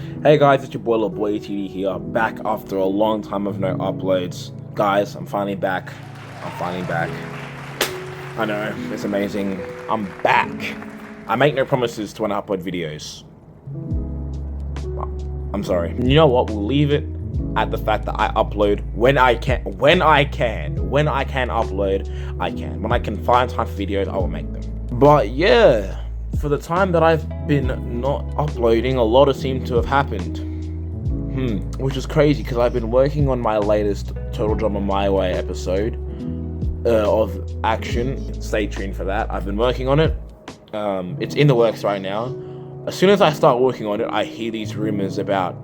Hey guys, it's your boy Lil Boy TD here, back after a long time of no uploads. Guys, I'm finally back. I know, it's amazing. I'm back. I make no promises to when I upload videos. I'm sorry. You know what? We'll leave it at the fact that I upload when I can. When I can upload, I can. When I can find time for videos, I will make them. But yeah, for the time that I've been not uploading, a lot has seemed to have happened. Which is crazy because I've been working on my latest Total Drama My Way episode of Action. Stay tuned for that. I've been working on it. It's in the works right now. As soon as I start working on it, I hear these rumors about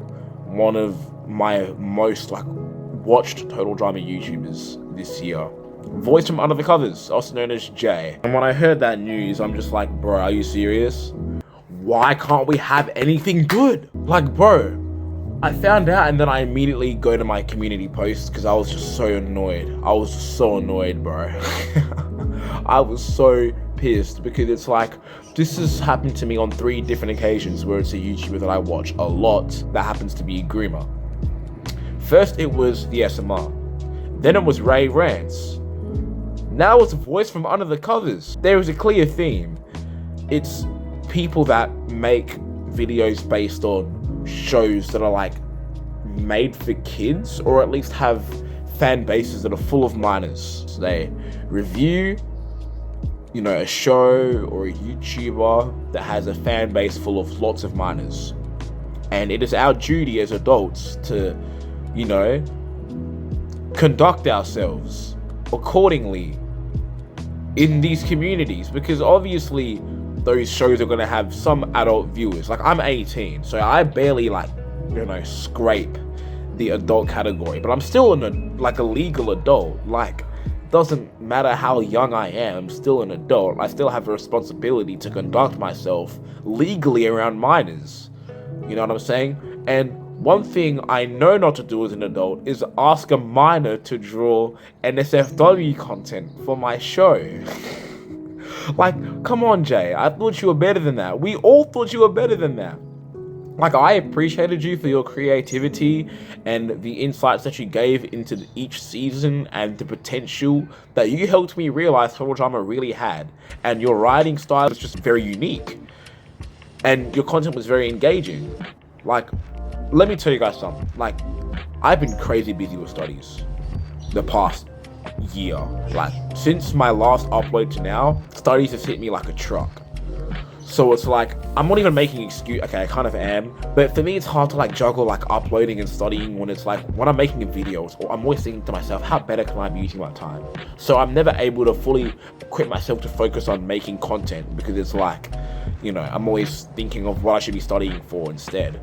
one of my most watched Total Drama YouTubers this year. Voice from Under the Covers, also known as Jay. And when I heard that news, I'm just like, bro, are you serious? Why can't we have anything good? Like, bro, I found out and then I immediately go to my community posts because I was just so annoyed. I was just so annoyed, bro. I was so pissed because it's like, this has happened to me on 3 different occasions where it's a YouTuber that I watch a lot that happens to be a groomer. First, it was the SMR. Then it was Ray Rants. Now it's a voice from Under the Covers. There is a clear theme. It's people that make videos based on shows that are like made for kids, or at least have fan bases that are full of minors. So they review, a show or a YouTuber that has a fan base full of lots of minors. And it is our duty as adults to, conduct ourselves accordingly in these communities, because obviously those shows are going to have some adult viewers. Like, I'm 18, so I barely scrape the adult category, but I'm still a legal adult. Like, doesn't matter how young I am, I'm still an adult. I still have a responsibility to conduct myself legally around minors. You know what I'm saying? And one thing I know not to do as an adult is ask a minor to draw NSFW content for my show. Like, come on, Jay. I thought you were better than that. We all thought you were better than that. Like, I appreciated you for your creativity and the insights that you gave into each season and the potential that you helped me realize Total Drama really had. And your writing style was just very unique. And your content was very engaging. Like, let me tell you guys something. Like, I've been crazy busy with studies the past year. Like, since my last upload to now, studies has hit me like a truck. So it's like, I'm not even making excuse. Okay, I kind of am, but for me it's hard to juggle uploading and studying when it's when I'm making a video. I'm always thinking to myself, how better can I be using my time? So I'm never able to fully equip myself to focus on making content, because it's I'm always thinking of what I should be studying for instead.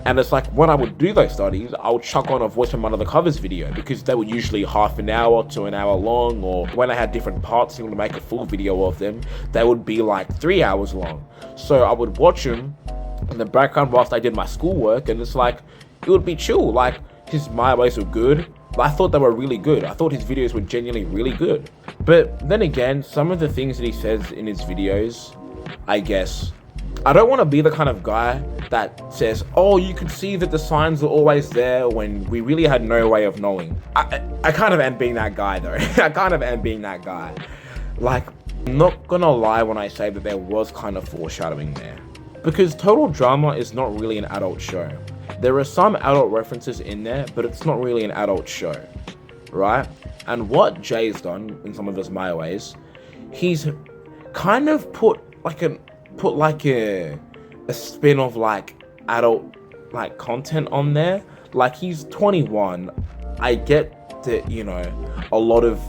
And it's when I would do those studies, I would chuck on a voice from Under the Covers video, because they were usually half an hour to an hour long, or when I had different parts and to make a full video of them, they would be 3 hours long. So I would watch them in the background whilst I did my schoolwork, and it's it would be chill. His My Ways were good. I thought they were really good. I thought his videos were genuinely really good. But then again, some of the things that he says in his videos, I guess, I don't want to be the kind of guy that says, oh, you could see that the signs were always there when we really had no way of knowing. I kind of am being that guy, though. I kind of am being that guy. I'm not gonna lie when I say that there was kind of foreshadowing there. Because Total Drama is not really an adult show. There are some adult references in there, but it's not really an adult show, right? And what Jay's done in some of his My Ways, he's kind of put a spin of adult content on there. He's 21. I get that, a lot of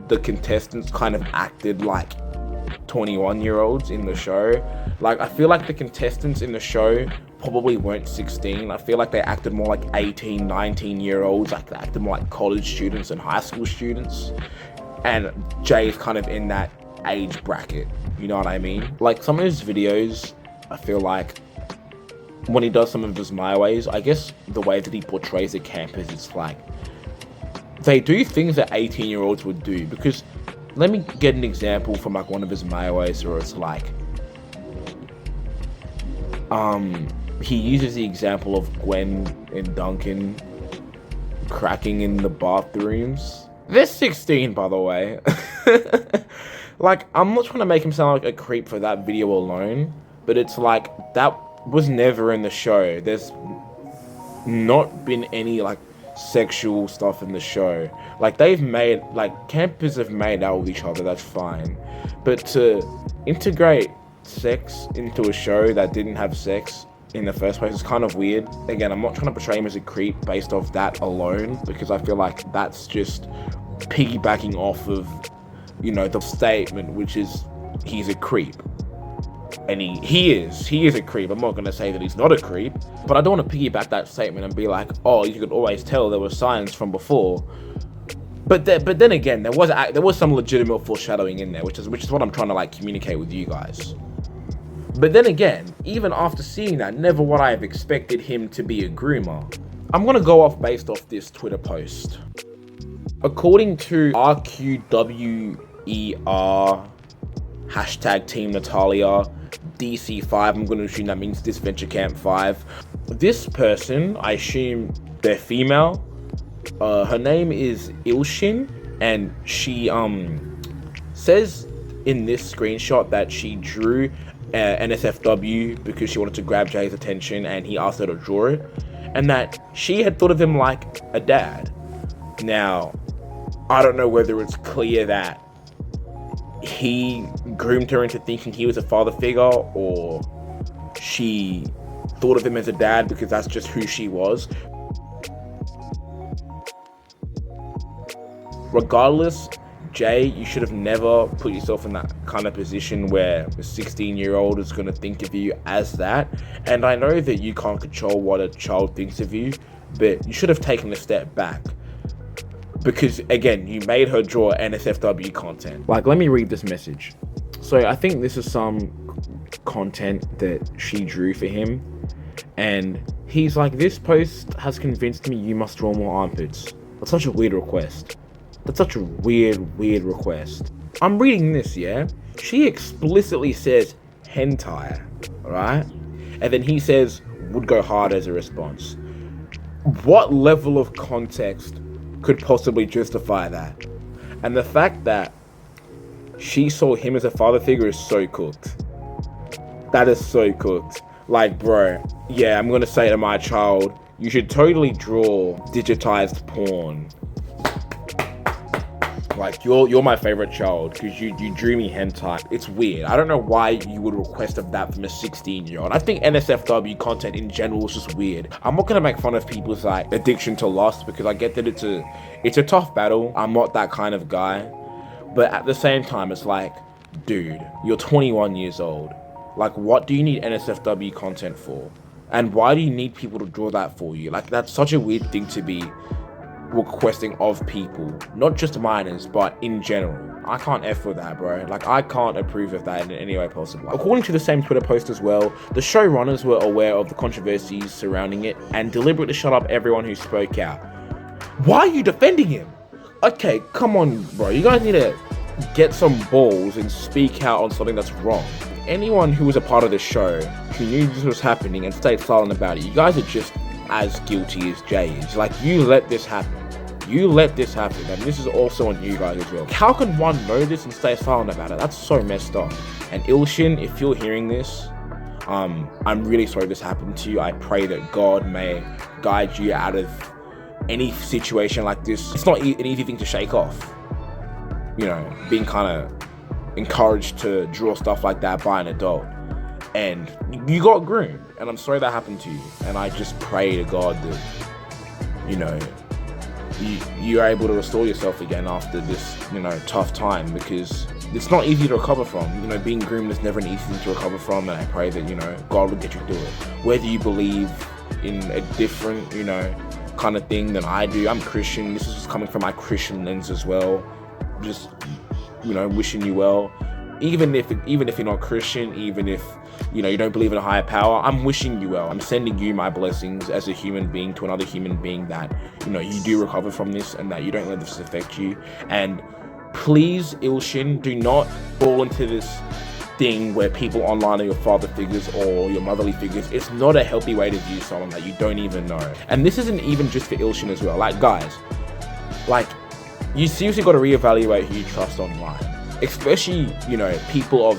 the contestants kind of acted like 21-year-olds in the show. I feel like the contestants in the show probably weren't 16. I feel like they acted more like 18, 19-year-olds. They acted more like college students and high school students. And Jay's kind of in that age bracket. You know what I mean? Some of his videos, I feel when he does some of his My Ways, I guess the way that he portrays the campus is they do things that 18-year-olds would do. Because let me get an example from one of his My Ways where it's he uses the example of Gwen and Duncan cracking in the bathrooms. They're 16, by the way. Like, I'm not trying to make him sound like a creep for that video alone, but it's like, that was never in the show. There's not been any, like, sexual stuff in the show. Like, campers have made out with each other, that's fine. But to integrate sex into a show that didn't have sex in the first place is kind of weird. Again, I'm not trying to portray him as a creep based off that alone, because I feel like that's just piggybacking off of, you know, the statement, which is he's a creep. And he is a creep. I'm not going to say that he's not a creep, but I don't want to piggyback that statement and be like, oh, you could always tell there were signs from before. But then again, there was some legitimate foreshadowing in there, which is what I'm trying to, like, communicate with you guys. But then again, even after seeing that, never would I have expected him to be a groomer. I'm going to go off based off this Twitter post. According to RQWER, hashtag Team Natalia, DC5, I'm going to assume that means Disventure Camp 5. This person, I assume they're female. Her name is Ilshin, and she says in this screenshot that she drew NSFW because she wanted to grab Jay's attention and he asked her to draw it, and that she had thought of him like a dad. Now, I don't know whether it's clear that he groomed her into thinking he was a father figure, or she thought of him as a dad because that's just who she was. Regardless, Jay, you should have never put yourself in that kind of position where a 16-year-old is going to think of you as that. And I know that you can't control what a child thinks of you, but you should have taken a step back. Because, again, you made her draw NSFW content. Like, let me read this message. So, I think this is some content that she drew for him. And he's like, this post has convinced me you must draw more armpits. That's such a weird request. That's such a weird request. I'm reading this, yeah? She explicitly says hentai, alright? And then he says, would go hard as a response. What level of context could possibly justify that? And the fact that she saw him as a father figure is so cooked. That is so cooked. Like, bro, yeah, I'm gonna say to my child, you should totally draw digitized porn. Like, you're my favorite child because you drew me hentai. It's weird. I don't know why you would request of that from a 16-year-old. I think NSFW content in general is just weird. I'm not gonna make fun of people's, like, addiction to lust, because I get that it's a tough battle. I'm not that kind of guy. But at the same time, it's like, dude, you're 21 years old. Like, what do you need NSFW content for? And why do you need people to draw that for you? Like, that's such a weird thing to be requesting of people, not just minors, but in general. I can't F with that, bro. Like, I can't approve of that in any way possible. According to the same Twitter post as well, the showrunners were aware of the controversies surrounding it and deliberately shut up everyone who spoke out. Why are you defending him? Okay, come on, bro. You guys need to get some balls and speak out on something that's wrong. Anyone who was a part of the show who knew this was happening and stayed silent about it, you guys are just as guilty as Jay is. Like, you let this happen. You let this happen, and this is also on you guys as well. How can one know this and stay silent about it? That's so messed up. And Ilshin, if you're hearing this, I'm really sorry this happened to you. I pray that God may guide you out of any situation like this. It's not an easy thing to shake off. You know, being kind of encouraged to draw stuff like that by an adult. And you got groomed, and I'm sorry that happened to you. And I just pray to God that, you know, you're able to restore yourself again after this, you know, tough time, because it's not easy to recover from. You know, being groomed is never an easy thing to recover from, and I pray that, you know, God will get you through it. Whether you believe in a different, you know, kind of thing than I do. I'm Christian. This is just coming from my Christian lens as well. Just, you know, wishing you well. Even if you're not Christian, even if, you know, you don't believe in a higher power, I'm wishing you well. I'm sending you my blessings as a human being to another human being, that, you know, you do recover from this and that you don't let this affect you. And please, Ilshin, do not fall into this thing where people online are your father figures or your motherly figures. It's not a healthy way to view someone that you don't even know. And this isn't even just for Ilshin as well. Like, guys, like, you seriously got to reevaluate who you trust online, especially, you know, people of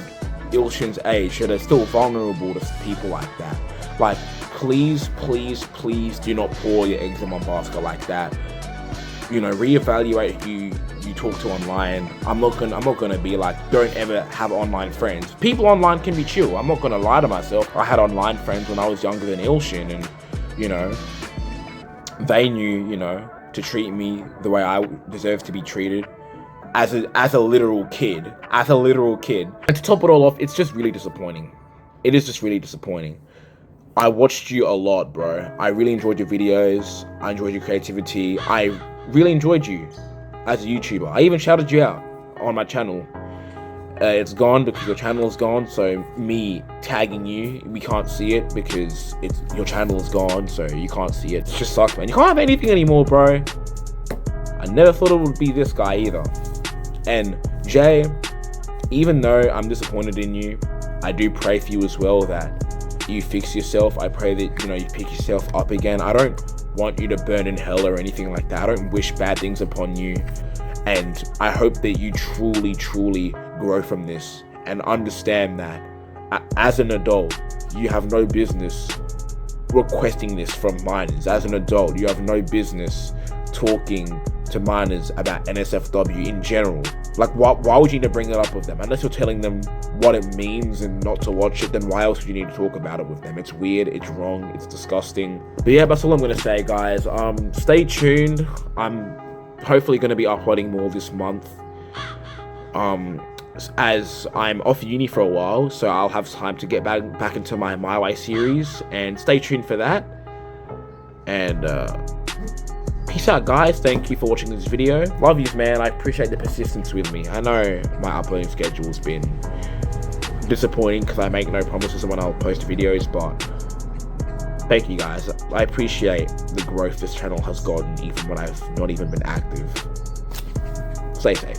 Ilshin's age that are still vulnerable to people like that. Like, please do not pour your eggs in one basket like that. You know, reevaluate who you talk to online. I'm not gonna be like, don't ever have online friends. People online can be chill. I'm not gonna lie to myself. I had online friends when I was younger than Ilshin, and you know, they knew, you know, to treat me the way I deserve to be treated as a literal kid. And to top it all off, it's just really disappointing. It is just really disappointing. I watched you a lot, bro. I really enjoyed your videos. I enjoyed your creativity. I really enjoyed you as a YouTuber. I even shouted you out on my channel. It's gone because your channel is gone, so me tagging you, we can't see it because your channel is gone, so you can't see it. It just sucks, man. You can't have anything anymore, bro. I never thought it would be this guy either. And Jay, even though I'm disappointed in you, I do pray for you as well that you fix yourself. I pray that, you know, you pick yourself up again. I don't want you to burn in hell or anything like that. I don't wish bad things upon you. And I hope that you truly grow from this and understand that as an adult, you have no business requesting this from minors. As an adult, you have no business talking to minors about NSFW in general. Like, why would you need to bring it up with them? Unless you're telling them what it means and not to watch it, then why else would you need to talk about it with them? It's weird, it's wrong, it's disgusting. But yeah, that's all I'm gonna say, guys. Stay tuned. I'm hopefully gonna be uploading more this month. As I'm off uni for a while, so I'll have time to get back into my Way series, and stay tuned for that. And peace out, guys. Thank you for watching this video. Love yous, man. I appreciate the persistence with me. I know my uploading schedule's been disappointing because I make no promises when I'll post videos, but thank you, guys. I appreciate the growth this channel has gotten even when I've not even been active. Stay safe.